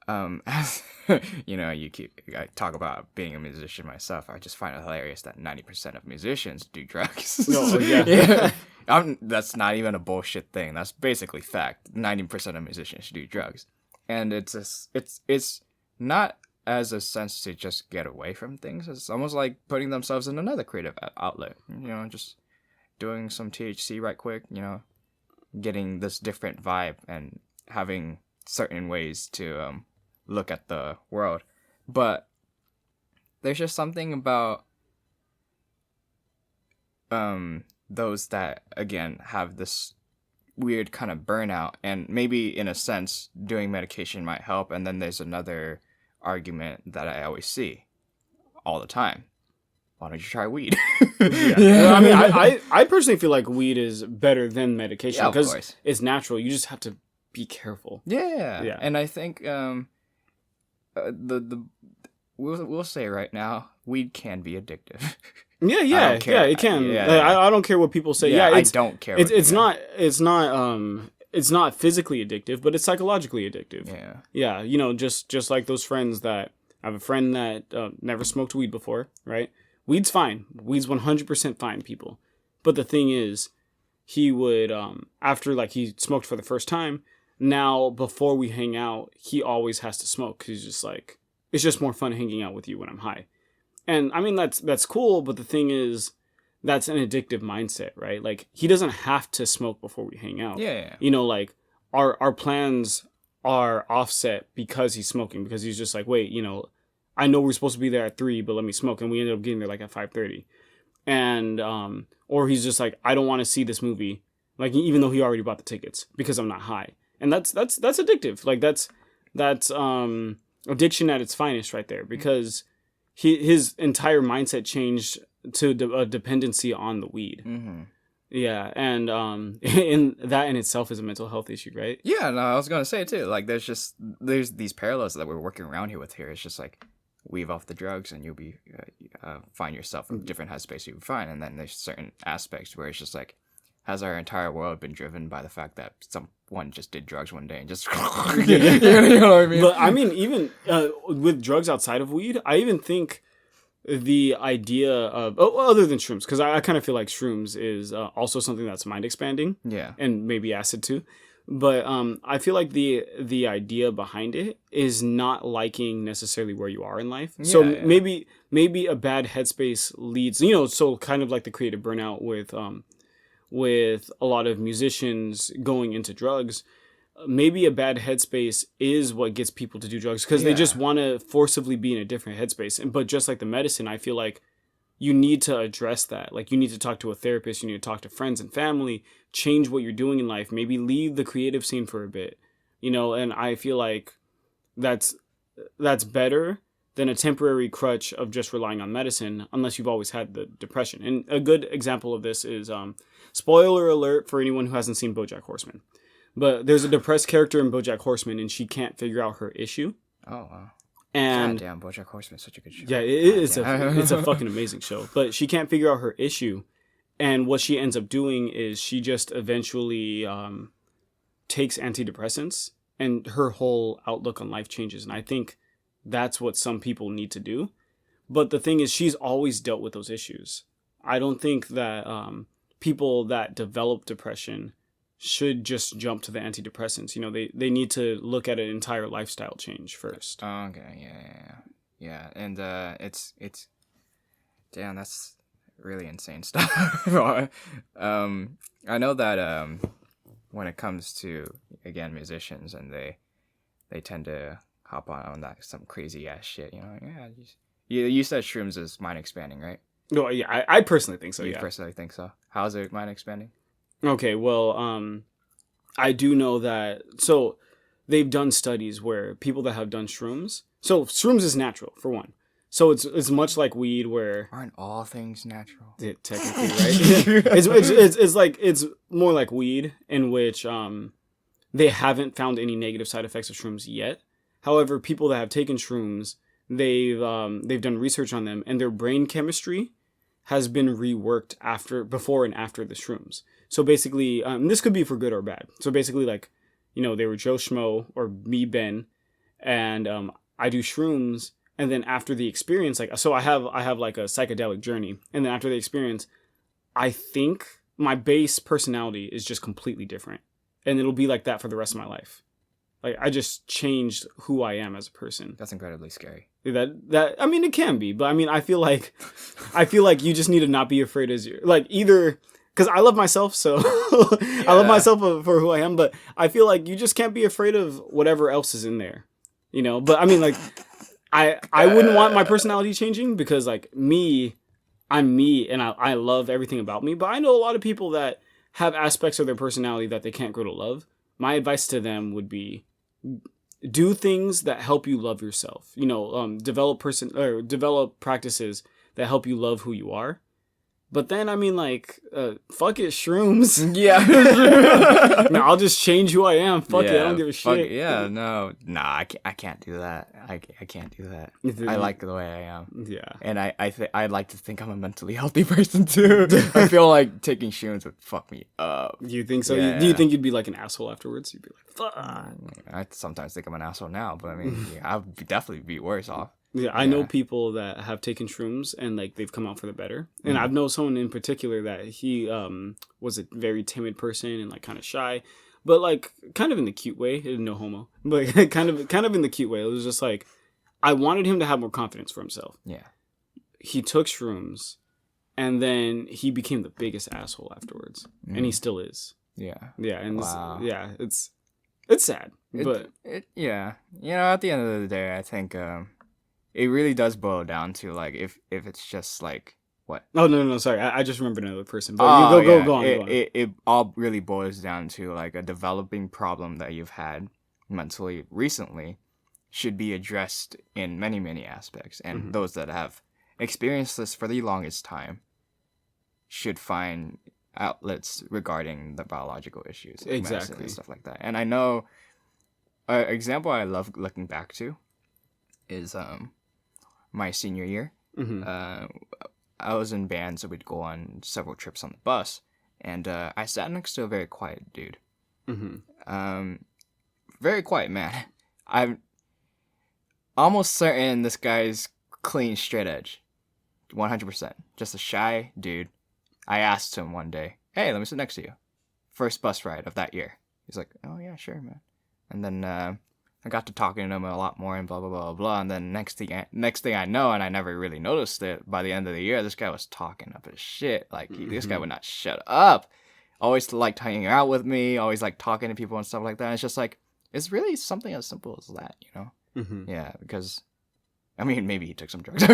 as I talk about being a musician myself. I just find it hilarious that 90% of musicians do drugs. Oh, yeah. That's not even a bullshit thing. That's basically fact. 90% of musicians do drugs, and it's not as a sense to just get away from things. It's almost like putting themselves in another creative outlet. Just doing some THC right quick. Getting this different vibe and having certain ways to look at the world. But there's just something about those that again have this weird kind of burnout, and maybe in a sense doing medication might help. And then there's another argument that I always see all the time: why don't you try weed? Yeah. Well, I mean, I personally feel like weed is better than medication because course. it's natural. You just have to be careful. Yeah. And I think we'll say right now, weed can be addictive. Yeah, it can. I don't care what people say. I don't care. It's not physically addictive, but it's psychologically addictive. Yeah. You know, just like those friends that I have a friend that never smoked weed before, right? Weed's fine. Weed's 100% fine, people. But the thing is, he would after like he smoked for the first time. Now before we hang out, he always has to smoke because he's just like, it's just more fun hanging out with you when I'm high. And I mean, that's cool, but the thing is, that's an addictive mindset, right? Like, he doesn't have to smoke before we hang out. Yeah. You know, like, our plans are offset because he's smoking, because he's just like, wait, you know, I know we're supposed to be there at 3, but let me smoke. And we ended up getting there like at 5:30. And, or he's just like, I don't want to see this movie, like, even though he already bought the tickets because I'm not high. And that's addictive. Like, that's addiction at its finest right there, because his entire mindset changed to a dependency on the weed. Mm-hmm. Yeah, and in that in itself is a mental health issue, right? Yeah, no, I was gonna say too. Like, there's these parallels that we're working around here with. It's just like, weave off the drugs and you'll be find yourself in a different headspace. You'll be fine. And then there's certain aspects where it's just like, has our entire world been driven by the fact that someone just did drugs one day and just you know what I mean? But I mean, even with drugs outside of weed, I even think the idea of other than shrooms, because I kind of feel like shrooms is also something that's mind expanding. Yeah. And maybe acid too. But I feel like the idea behind it is not liking necessarily where you are in life. Yeah, so maybe a bad headspace leads, you know, so kind of like the creative burnout with a lot of musicians going into drugs. Maybe a bad headspace is what gets people to do drugs, because they just want to forcibly be in a different headspace. But just like the medicine, I feel like you need to address that. Like, you need to talk to a therapist, you need to talk to friends and family, change what you're doing in life, maybe leave the creative scene for a bit, you know. And I feel like that's better than a temporary crutch of just relying on medicine, unless you've always had the depression. And a good example of this is, spoiler alert for anyone who hasn't seen BoJack Horseman, but there's a depressed character in BoJack Horseman, and she can't figure out her issue. Oh, wow. And God damn, BoJack Horseman is such a good show. Yeah, it's a fucking amazing show. But she can't figure out her issue, and what she ends up doing is she just eventually takes antidepressants, and her whole outlook on life changes. And I think that's what some people need to do. But the thing is, she's always dealt with those issues. I don't think that people that develop depression should just jump to the antidepressants. You know, they need to look at an entire lifestyle change first. Okay, yeah. And it's damn, that's really insane stuff. I know that when it comes to, again, musicians, and they tend to hop on that some crazy ass shit. You know, you said shrooms is mind expanding, right? No, yeah, I personally think so. You personally think so? How's it mind expanding? Okay, well, I do know that. So they've done studies where people that have done shrooms. So shrooms is natural, for one. So it's much like weed, where aren't all things natural? Technically, right? it's like, it's more like weed, in which they haven't found any negative side effects of shrooms yet. However, people that have taken shrooms, they've done research on them, and their brain chemistry has been reworked before and after the shrooms. So basically, this could be for good or bad. So basically, like, you know, they were Joe Schmo or me, Ben, and I do shrooms, and then after the experience, like, so I have like a psychedelic journey, and then after the experience, I think my base personality is just completely different, and it'll be like that for the rest of my life. Like, I just changed who I am as a person. That's incredibly scary. That I mean, it can be, but I mean, I feel like you just need to not be afraid either. Because I love myself, so I love myself for who I am, but I feel like you just can't be afraid of whatever else is in there, you know? But I mean, like, I wouldn't want my personality changing, because, like, I'm me, and I love everything about me, but I know a lot of people that have aspects of their personality that they can't grow to love, my advice to them would be do things that help you love yourself. Develop practices that help you love who you are. But then, I mean, like, fuck it, shrooms. Yeah. No, I'll just change who I am. Fuck it, I don't give a shit. Yeah, no. Nah, I can't do that. I can't do that. I like the way I am. Yeah. And I like to think I'm a mentally healthy person, too. I feel like taking shrooms would fuck me up. You think so? Yeah. Do you think you'd be like an asshole afterwards? You'd be like, fuck. I sometimes think I'm an asshole now, but I mean, I would definitely be worse off. Yeah, I know people that have taken shrooms and like they've come out for the better. And I've known someone in particular that he was a very timid person and like kind of shy, but like kind of in the cute way. No homo, but kind of in the cute way. It was just like I wanted him to have more confidence for himself. Yeah. He took shrooms, and then he became the biggest asshole afterwards, and he still is. Yeah. Yeah, and Wow. it's sad, but yeah. At the end of the day, I think it really does boil down to like if it's just like what? Oh no, sorry, I just remembered another person. But you go on. It all really boils down to like a developing problem that you've had mentally recently should be addressed in many aspects, and those that have experienced this for the longest time should find outlets regarding the biological issues, like medicine and stuff like that. And I know an example I love looking back to is my senior year. I was in band, so we'd go on several trips on the bus, and I sat next to a very quiet dude. Very quiet man. I'm almost certain this guy's clean, straight edge. 100%. Just a shy dude. I asked him one day, hey, let me sit next to you. First bus ride of that year. He's like, oh yeah, sure, man. And then I got to talking to him a lot more and blah, blah, blah, blah. And then next thing I know, and I never really noticed it, by the end of the year, this guy was talking up his shit. Like, this guy would not shut up. Always liked hanging out with me, always liked talking to people and stuff like that. And it's just like, it's really something as simple as that, Yeah, because, I mean, maybe he took some drugs. He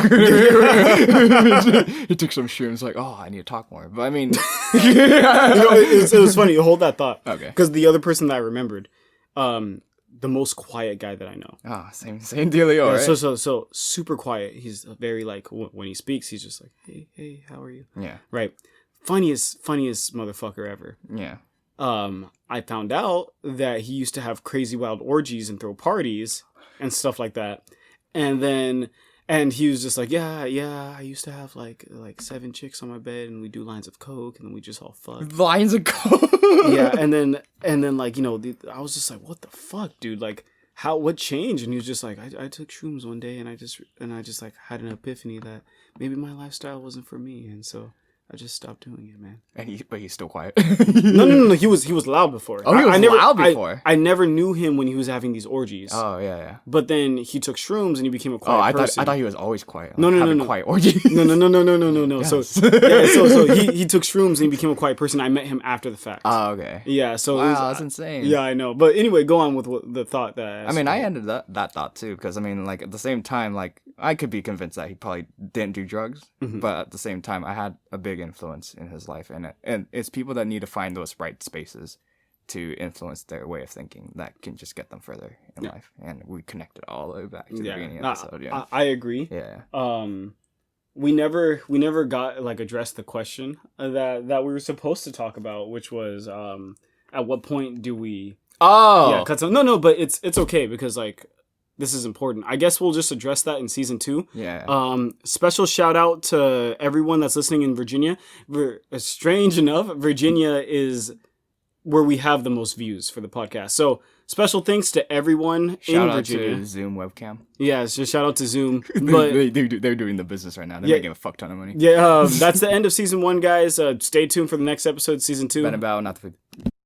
took some shrooms, like, oh, I need to talk more. But I mean... it was funny. Hold that thought. Okay. Because the other person that I remembered... the most quiet guy that I know. Oh, same dealio, right? So super quiet. He's very like when he speaks, he's just like, hey, how are you? Yeah. Right. Funniest motherfucker ever. Yeah. I found out that he used to have crazy wild orgies and throw parties and stuff like that. And he was just like, yeah, I used to have like 7 chicks on my bed, and we do lines of coke, and then we just all fuck. Lines of coke. Yeah, and then like, I was just like, what the fuck, dude? Like, what changed? And he was just like, I took shrooms one day, and I just like had an epiphany that maybe my lifestyle wasn't for me, and so I just stopped doing it, man. But he's still quiet. No. He was loud before. Oh, he was loud before. I never knew him when he was having these orgies. Oh yeah. But then he took shrooms and he became a quiet person. I thought he was always quiet. Like, no. Quiet orgies. No. Yes. So he took shrooms and he became a quiet person. I met him after the fact. Oh, okay. Yeah. So wow, that's insane. Yeah, I know. But anyway, go on with the thought that. I mean, I ended that thought too, because I mean, like at the same time, like I could be convinced that he probably didn't do drugs, but at the same time, I had a big influence in his life, and it's people that need to find those right spaces to influence their way of thinking that can just get them further in life. And we connected all the way back to the beginning of the episode. Yeah, I agree. Yeah. We never got like addressed the question that we were supposed to talk about, which was at what point do we? Oh, yeah, cut some. No, but it's okay because like. This is important. I guess we'll just address that in season 2. Yeah. Special shout out to everyone that's listening in Virginia. Strange enough, Virginia is where we have the most views for the podcast. So special thanks to everyone in Virginia. Shout out to Zoom webcam. Yeah, so shout out to Zoom. But they're doing the business right now. They're making a fuck ton of money. Yeah, that's the end of season 1, guys. Stay tuned for the next episode, season 2. Been about not the